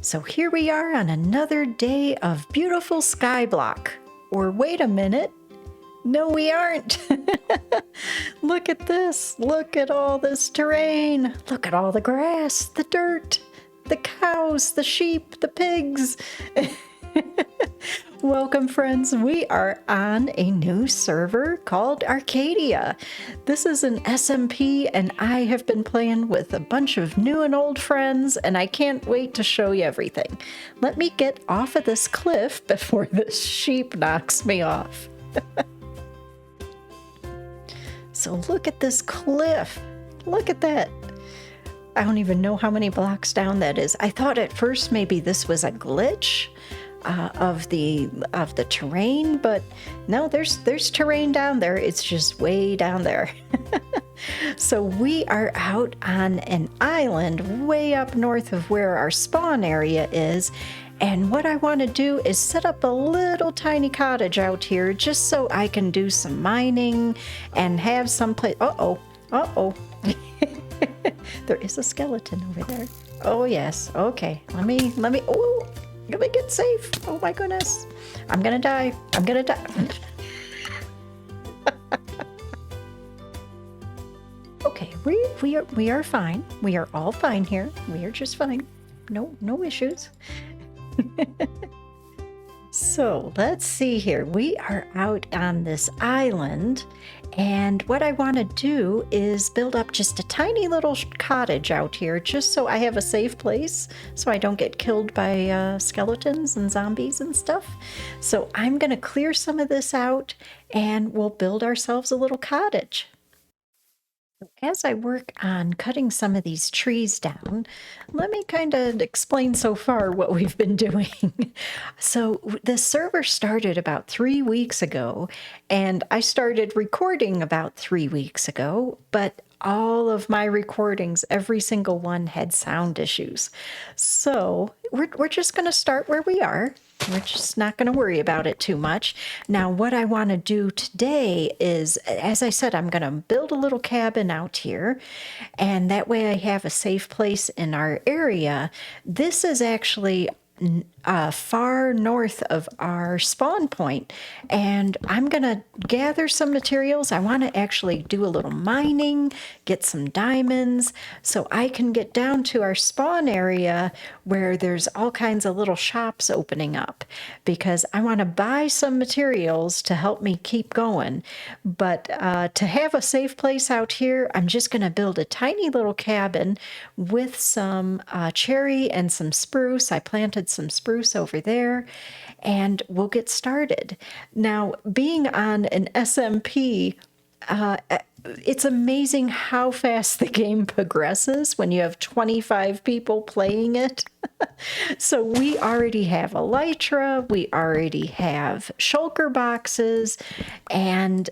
So here we are on another day of beautiful Skyblock. Or wait a minute. No, we aren't. Look at this. Look at all this terrain. Look at all the grass, the dirt, the cows, the sheep, the pigs. Welcome, friends. We are on a new server called Arcadia. This is an SMP, and I have been playing with a bunch of new and old friends, and I can't wait to show you everything. Let me get off of this cliff before this sheep knocks me off. So look at this cliff. Look at that. I don't even know how many blocks down that is. I thought at first maybe this was a glitch of the terrain, but no, there's terrain down there. It's just way down there. So we are out on an island way up north of where our spawn area is. And what I want to do is set up a little tiny cottage out here just so I can do some mining and have some place. Uh-oh. There is a skeleton over there. Oh yes. Okay. Let me get safe. Oh my goodness. I'm gonna die. Okay, we are fine. We are all fine here. We are just fine. No issues. So let's see here. We are out on this island, and what I want to do is build up just a tiny little cottage out here just so I have a safe place so I don't get killed by skeletons and zombies and stuff. So I'm going to clear some of this out and we'll build ourselves a little cottage. As I work on cutting some of these trees down, let me kind of explain so far what we've been doing. So the server started about 3 weeks ago, and I started recording about 3 weeks ago, but all of my recordings, every single one had sound issues. So we're just going to start where we are. We're just not going to worry about it too much. Now, what I want to do today is, as I said, I'm going to build a little cabin out here, and that way I have a safe place in our area. This is actually far north of our spawn point, and I'm gonna gather some materials. I want to actually do a little mining, get some diamonds, so I can get down to our spawn area where there's all kinds of little shops opening up, because I want to buy some materials to help me keep going. But to have a safe place out here, I'm just gonna build a tiny little cabin with some cherry and some spruce. I planted some spruce over there, and we'll get started. Now, being on an SMP, it's amazing how fast the game progresses when you have 25 people playing it. So we already have elytra, we already have shulker boxes, and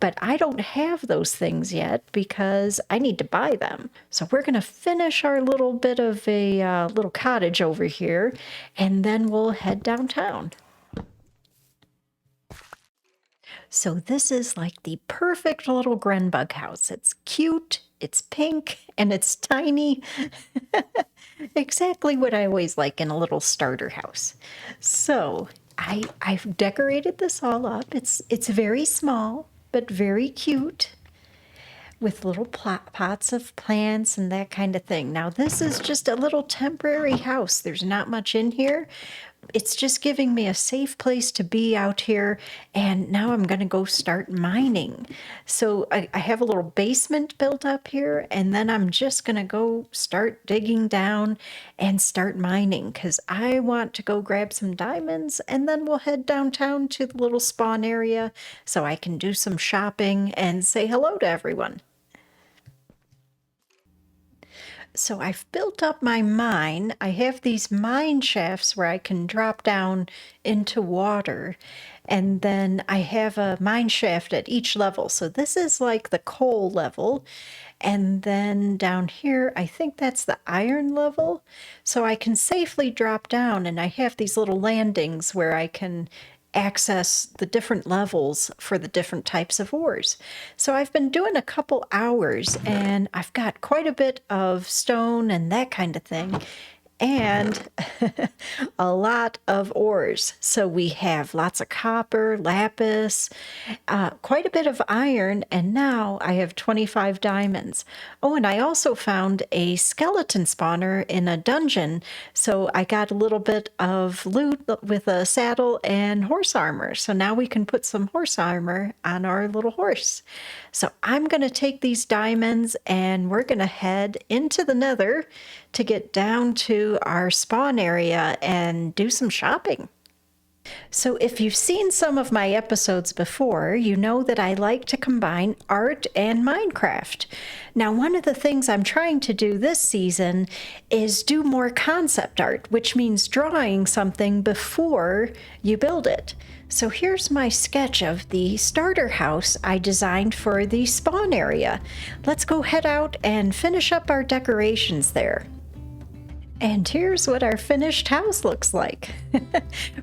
but I don't have those things yet because I need to buy them. So we're going to finish our little bit of a little cottage over here, and then we'll head downtown. So this is like the perfect little Grenbug house. It's cute, it's pink, and it's tiny. Exactly what I always like in a little starter house. So I've decorated this all up. It's very small, but very cute, with little pots of plants and that kind of thing. Now, this is just a little temporary house. There's not much in here. It's just giving me a safe place to be out here, and now I'm going to go start mining. So I have a little basement built up here, and then I'm just going to go start digging down and start mining, because I want to go grab some diamonds, and then we'll head downtown to the little spawn area so I can do some shopping and say hello to everyone. So I've built up my mine. I have these mine shafts where I can drop down into water, and then I have a mine shaft at each level. So this is like the coal level, and then down here I think that's the iron level. So I can safely drop down, and I have these little landings where I can access the different levels for the different types of ores. So I've been doing a couple hours, and I've got quite a bit of stone and that kind of thing. And a lot of ores. So we have lots of copper, lapis, quite a bit of iron, and now I have 25 diamonds. Oh, and I also found a skeleton spawner in a dungeon, so I got a little bit of loot with a saddle and horse armor. So now we can put some horse armor on our little horse. So I'm going to take these diamonds and we're going to head into the Nether to get down to our spawn area and do some shopping. So if you've seen some of my episodes before, you know that I like to combine art and Minecraft. Now, one of the things I'm trying to do this season is do more concept art, which means drawing something before you build it. So here's my sketch of the starter house I designed for the spawn area. Let's go head out and finish up our decorations there. And here's what our finished house looks like.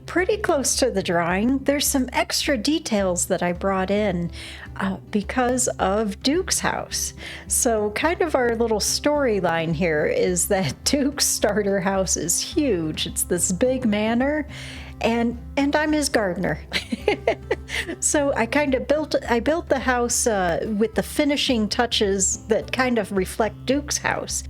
Pretty close to the drawing. There's some extra details that I brought in because of Duke's house. So kind of our little storyline here is that Duke's starter house is huge. It's this big manor, and I'm his gardener. So I built the house with the finishing touches that kind of reflect Duke's house.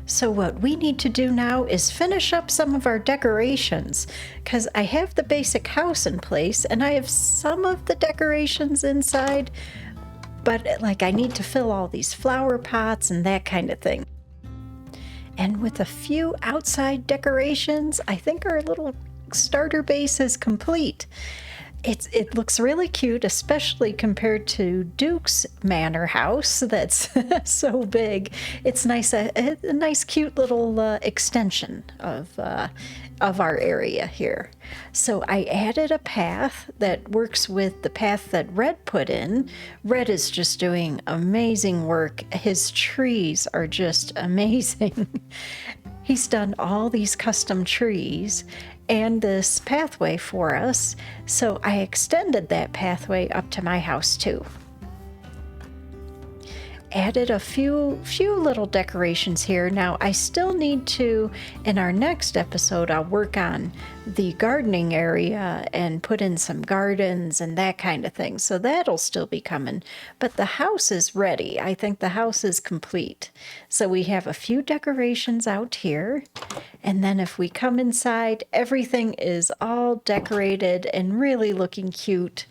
So what we need to do now is finish up some of our decorations, because I have the basic house in place and I have some of the decorations inside, but like I need to fill all these flower pots and that kind of thing. And with a few outside decorations, I think our little starter base is complete. It looks really cute, especially compared to Duke's manor house that's so big. It's nice, a nice cute little extension of our area here. So I added a path that works with the path that Red put in. Red is just doing amazing work. His trees are just amazing. He's done all these custom trees and this pathway for us, so I extended that pathway up to my house too. Added a few little decorations here. Now I still need to, in our next episode, I'll work on the gardening area and put in some gardens and that kind of thing. So that'll still be coming. But the house is ready. I think the house is complete. So we have a few decorations out here. And then if we come inside, everything is all decorated and really looking cute.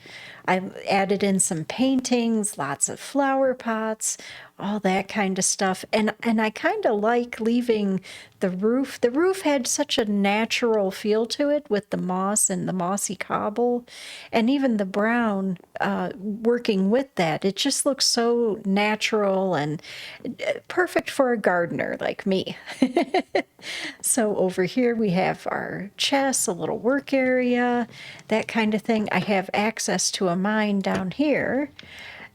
I added in some paintings, lots of flower pots, all that kind of stuff. And I kind of like leaving the roof. The roof had such a natural feel to it with the moss and the mossy cobble, and even the brown working with that. It just looks so natural and perfect for a gardener like me. So over here we have our chests, a little work area, that kind of thing. I have access to a mine down here.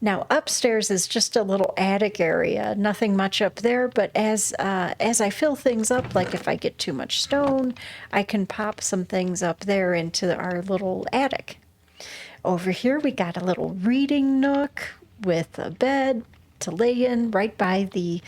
Now upstairs is just a little attic area, nothing much up there, but as I fill things up, like if I get too much stone, I can pop some things up there into our little attic. Over here we got a little reading nook with a bed to lay in right by the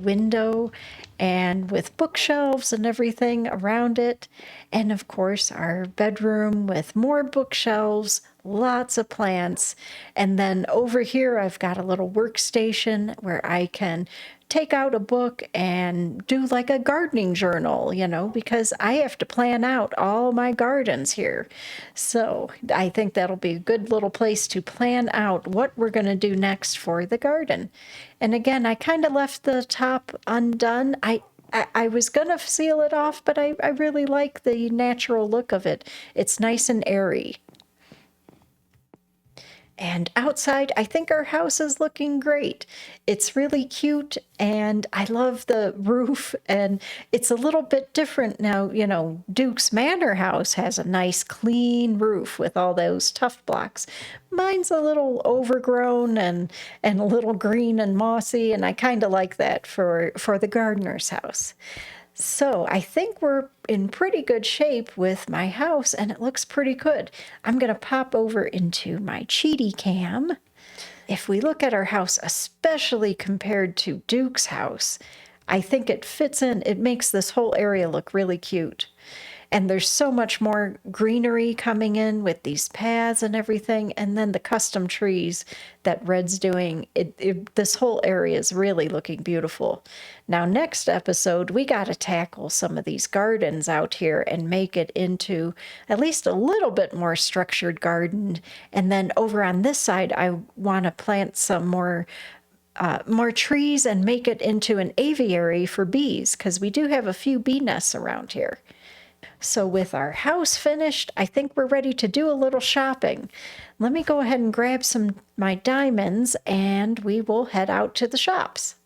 window, and with bookshelves and everything around it. And of course our bedroom with more bookshelves, lots of plants. And then over here I've got a little workstation where I can take out a book and do like a gardening journal, because I have to plan out all my gardens here. So I think that'll be a good little place to plan out what we're going to do next for the garden. And again, I kind of left the top undone. I was going to seal it off, but I really like the natural look of it. It's nice and airy. And outside, I think our house is looking great. It's really cute, and I love the roof, and it's a little bit different now. Duke's Manor House has a nice clean roof with all those tough blocks. Mine's a little overgrown and a little green and mossy, and I kind of like that for the gardener's house. So I think we're in pretty good shape with my house, and it looks pretty good. I'm going to pop over into my cheaty cam. If we look at our house, especially compared to Duke's house, I think it fits in. It makes this whole area look really cute. And there's so much more greenery coming in with these paths and everything. And then the custom trees that Red's doing. This whole area is really looking beautiful. Now, next episode, we got to tackle some of these gardens out here and make it into at least a little bit more structured garden. And then over on this side, I want to plant some more trees and make it into an aviary for bees, because we do have a few bee nests around here. So with our house finished, I think we're ready to do a little shopping. Let me go ahead and grab my diamonds and we will head out to the shops.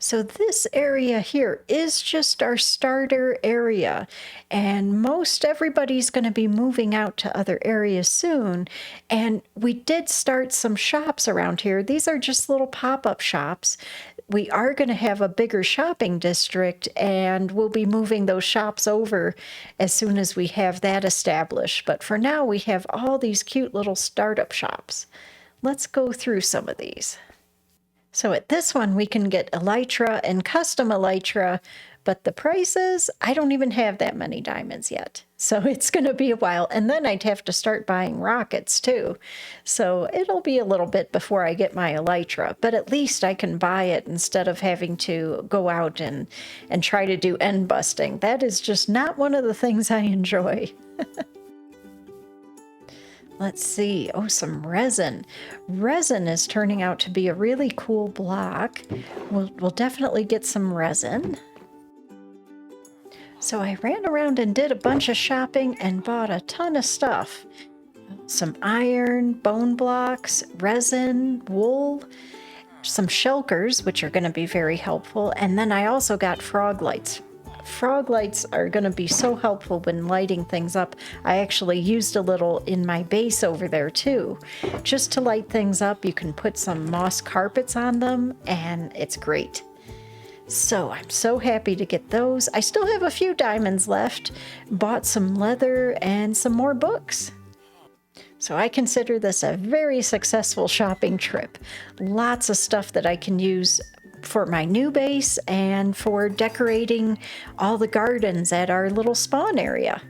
So this area here is just our starter area, and most everybody's going to be moving out to other areas soon. And we did start some shops around here. These are just little pop-up shops. We are going to have a bigger shopping district, and we'll be moving those shops over as soon as we have that established. But for now, we have all these cute little startup shops. Let's go through some of these. So at this one, we can get elytra and custom elytra, but the prices, I don't even have that many diamonds yet. So it's going to be a while. And then I'd have to start buying rockets too. So it'll be a little bit before I get my elytra, but at least I can buy it instead of having to go out and try to do end busting. That is just not one of the things I enjoy. Let's see. Oh, some resin. Resin is turning out to be a really cool block. We'll definitely get some resin. So I ran around and did a bunch of shopping and bought a ton of stuff. Some iron, bone blocks, resin, wool, some shulkers, which are going to be very helpful. And then I also got frog lights. Frog lights are going to be so helpful when lighting things up. I actually used a little in my base over there too. Just to light things up, you can put some moss carpets on them, and it's great. So I'm so happy to get those. I still have a few diamonds left. Bought some leather and some more books. So I consider this a very successful shopping trip. Lots of stuff that I can use for my new base and for decorating all the gardens at our little spawn area.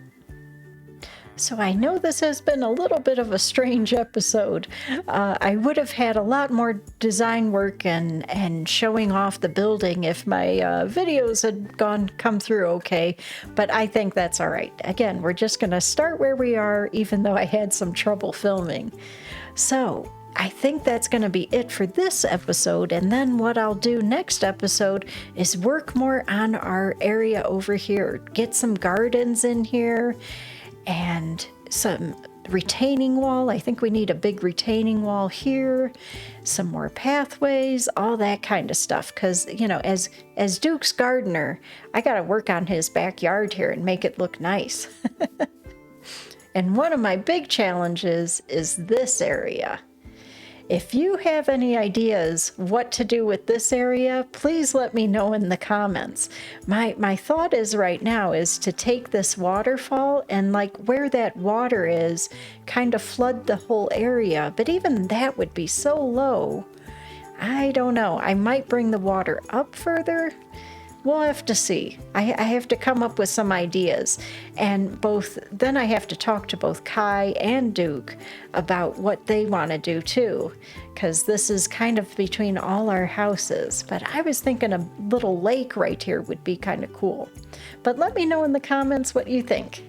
So I know this has been a little bit of a strange episode. I would have had a lot more design work and showing off the building if my videos had come through okay, but I think that's all right. Again, we're just going to start where we are, even though I had some trouble filming. So I think that's going to be it for this episode, and then what I'll do next episode is work more on our area over here, get some gardens in here, and some retaining wall. I think we need a big retaining wall here, some more pathways, all that kind of stuff, because, you know, as Duke's gardener, I got to work on his backyard here and make it look nice. And one of my big challenges is this area. If you have any ideas what to do with this area, please let me know in the comments. My thought is right now is to take this waterfall and, like, where that water is, kind of flood the whole area. But even that would be so low. I don't know. I might bring the water up further. We'll have to see. I have to come up with some ideas, and then I have to talk to both Kai and Duke about what they want to do too, because this is kind of between all our houses. But I was thinking a little lake right here would be kind of cool. But let me know in the comments what you think.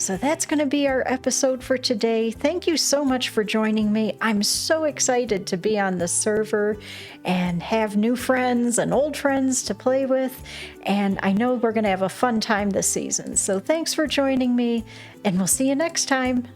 So that's going to be our episode for today. Thank you so much for joining me. I'm so excited to be on this server and have new friends and old friends to play with. And I know we're going to have a fun time this season. So thanks for joining me, and we'll see you next time.